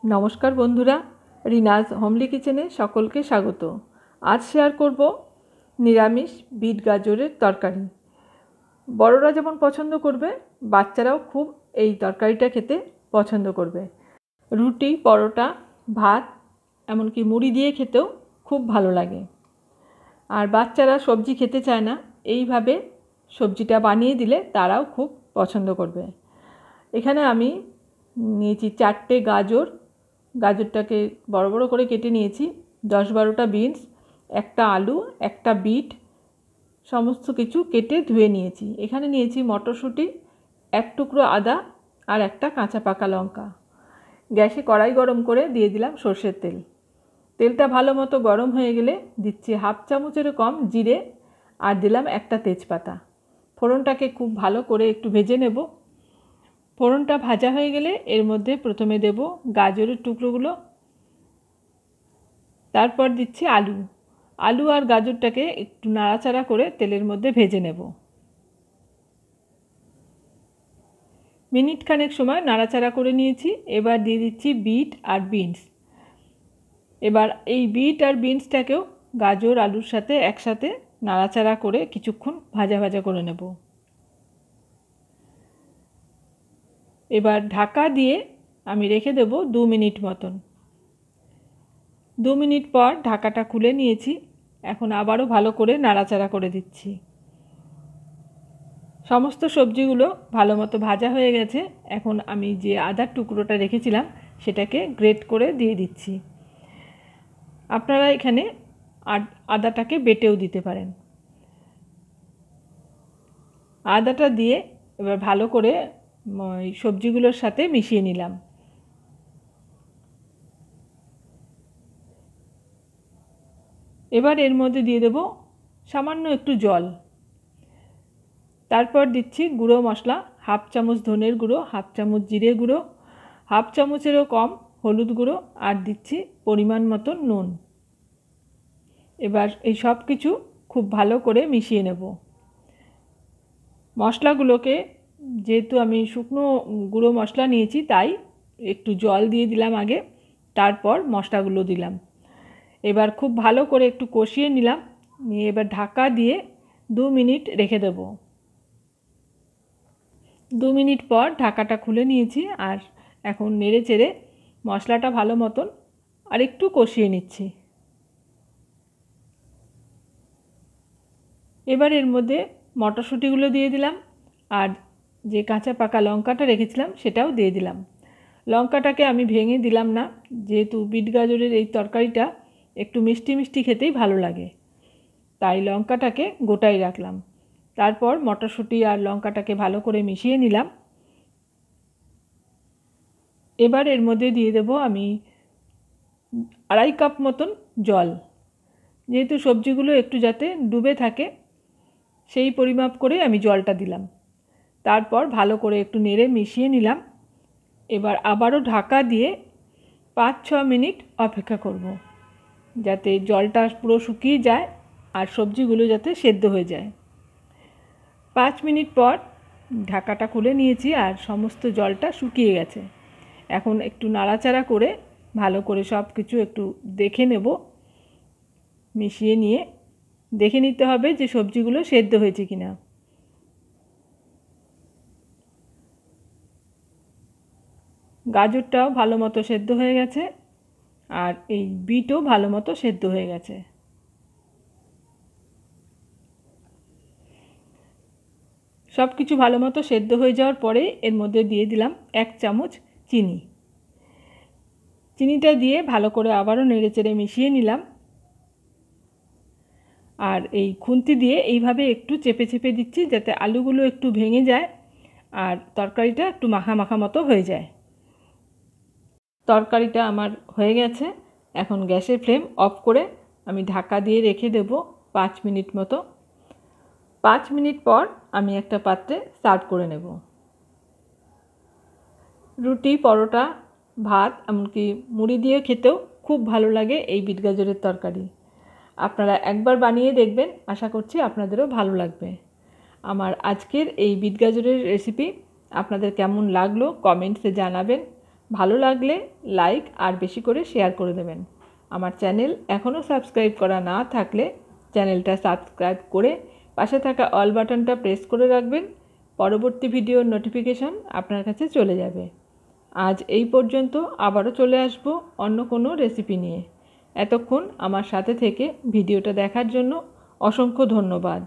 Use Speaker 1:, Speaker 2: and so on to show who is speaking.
Speaker 1: নমস্কার বন্ধুরা, রিনাজ হোমলি কিচেনে সকলকে স্বাগত। আজ শেয়ার করব নিরামিষ বিট গাজরের তরকারি। বড়রা যেমন পছন্দ করবে, বাচ্চারাও খুব এই তরকারিটা খেতে পছন্দ করবে। রুটি, পরোটা, ভাত, এমনকি মুড়ি দিয়ে খেতেও খুব ভালো লাগে। আর বাচ্চারা সবজি খেতে চায় না, এইভাবে সবজিটা বানিয়ে দিলে তারাও খুব পছন্দ করবে। এখানে আমি নিয়েছি 4টে গাজর। গাজরটাকে বড় বড় করে কেটে নিয়েছি। 10-12টা বিনস, একটা আলু, একটা বিট, সমস্ত কিছু কেটে ধুয়ে নিয়েছি। এখানে নিয়েছি মটরশুঁটি, এক টুকরো আদা আর একটা কাঁচা পাকা লঙ্কা। গ্যাসে কড়াই গরম করে দিয়ে দিলাম সর্ষের তেল। তেলটা ভালো মতো গরম হয়ে গেলে দিচ্ছি 1/2 চামচেরও কম জিরে আর দিলাম একটা তেজপাতা। ফোড়নটাকে খুব ভালো করে একটু ভেজে নেব। ফোড়নটা ভাজা হয়ে গেলে এর মধ্যে প্রথমে দেব গাজরের টুকরোগুলো, তারপর দিচ্ছি আলু আর গাজরটাকে একটু নাড়াচাড়া করে তেলের মধ্যে ভেজে নেব। মিনিট খানেক সময় নাড়াচাড়া করে নিয়েছি। এবার দিয়ে দিচ্ছি বিট আর বিনস। এবার এই বিট আর বিনসটাকেও গাজর আলুর সাথে একসাথে নাড়াচাড়া করে কিছুক্ষণ ভাজা ভাজা করে নেব। এবার ঢাকা দিয়ে আমি রেখে দেব 2 মিনিট মতন। 2 মিনিট পর ঢাকাটা খুলে নিয়েছি। এখন আবারও ভালো করে নাড়াচাড়া করে দিচ্ছি। সমস্ত সবজিগুলো ভালো মতো ভাজা হয়ে গেছে। এখন আমি যে আদার টুকরোটা রেখেছিলাম সেটাকে গ্রেট করে দিয়ে দিচ্ছি। আপনারা এখানে আদাটাকে বেটেও দিতে পারেন। আদাটা দিয়ে এবার ভালো করে সবজিগুলোর সাথে মিশিয়ে নিলাম। এবার এর মধ্যে দিয়ে দেব সামান্য একটু জল। তারপর দিচ্ছি গুঁড়ো মশলা, 1/2 চামচ ধনের গুঁড়ো, 1/2 চামচ জিরে গুঁড়ো, 1/2 চামচেরও কম হলুদ গুঁড়ো আর দিচ্ছি পরিমাণ মতো নুন। এবার এই সব কিছু খুব ভালো করে মিশিয়ে নেব। মশলাগুলোকে যেহেতু আমি শুকনো গুঁড়ো মশলা নিয়েছি তাই একটু জল দিয়ে দিলাম আগে, তারপর মশলাগুলো দিলাম। এবার খুব ভালো করে একটু কষিয়ে নিলাম। নিয়ে এবার ঢাকা দিয়ে 2 মিনিট রেখে দেব। 2 মিনিট পর ঢাকাটা খুলে নিয়েছি আর এখন নেড়ে চেড়ে মশলাটা ভালো মতন আর একটু কষিয়ে নিচ্ছি। এবার এর মধ্যে মটরশুঁটিগুলো দিয়ে দিলাম আর যে কাঁচা পাকা লঙ্কাটা রেখেছিলাম সেটাও দিয়ে দিলাম। লঙ্কাটাকে আমি ভেঙে দিলাম না, যেহেতু বিট গাজরের এই তরকারিটা একটু মিষ্টি মিষ্টি খেতেই ভালো লাগে, তাই লঙ্কাটাকে গোটাই রাখলাম। তারপর মটরশুঁটি আর লঙ্কাটাকে ভালো করে মিশিয়ে নিলাম। এবার এর মধ্যে দিয়ে দেব আমি 2.5 কাপ মতন জল। যেহেতু সবজিগুলো একটু যাতে ডুবে থাকে সেই পরিমাপ করে আমি জলটা দিলাম। তারপর ভালো করে একটু নেড়ে মিশিয়ে নিলাম। এবার আবারও ঢাকা দিয়ে 5-6 মিনিট অপেক্ষা করব, যাতে জলটা পুরো শুকিয়ে যায় আর সবজিগুলো যাতে সেদ্ধ হয়ে যায়। 5 মিনিট পর ঢাকাটা খুলে নিয়েছি আর সমস্ত জলটা শুকিয়ে গেছে। এখন একটু নাড়াচাড়া করে ভালো করে সব কিছু একটু দেখে নেব। মিশিয়ে নিয়ে দেখে নিতে হবে যে সবজিগুলো সেদ্ধ হয়েছে কিনা। গাজরটাও ভালো মতো সেদ্ধ হয়ে গেছে আর এই বিটও ভালো মতো সেদ্ধ হয়ে গেছে। সব কিছু ভালো মতো সেদ্ধ হয়ে যাওয়ার পরে এর মধ্যে দিয়ে দিলাম 1 চামচ চিনি। চিনিটা দিয়ে ভালো করে আবারও নেড়েচেড়ে মিশিয়ে নিলাম আর এই খুন্তি দিয়ে এইভাবে একটু চেপে চেপে দিচ্ছি যাতে আলুগুলো একটু ভেঙে যায় আর তরকারিটা একটু মাখা মাখা মতো হয়ে যায়। তরকারিটা আমার হয়ে গেছে। এখন গ্যাসের ফ্লেম অফ করে আমি ঢাকা দিয়ে রেখে দেব 5 মিনিট মতো। 5 মিনিট পর আমি একটা পাত্রে সার্ভ করে নেব। রুটি, পরোটা, ভাত, এমনকি মুড়ি দিয়ে খেতেও খুব ভালো লাগে এই বিট গাজরের তরকারি। আপনারা একবার বানিয়ে দেখবেন, আশা করছি আপনাদেরও ভালো লাগবে। আমার আজকের এই বিট গাজরের রেসিপি আপনাদের কেমন লাগলো কমেন্টসে জানাবেন। ভালো লাগলে লাইক আর বেশি করে শেয়ার করে দেবেন। আমার চ্যানেল এখনও সাবস্ক্রাইব করা না থাকলে চ্যানেলটা সাবস্ক্রাইব করে পাশে থাকা অল বাটনটা প্রেস করে রাখবেন। পরবর্তী ভিডিওর নোটিফিকেশান আপনার কাছে চলে যাবে। আজ এই পর্যন্ত, আবারও চলে আসব অন্য কোনো রেসিপি নিয়ে। এতক্ষণ আমার সাথে থেকে ভিডিওটা দেখার জন্য অসংখ্য ধন্যবাদ।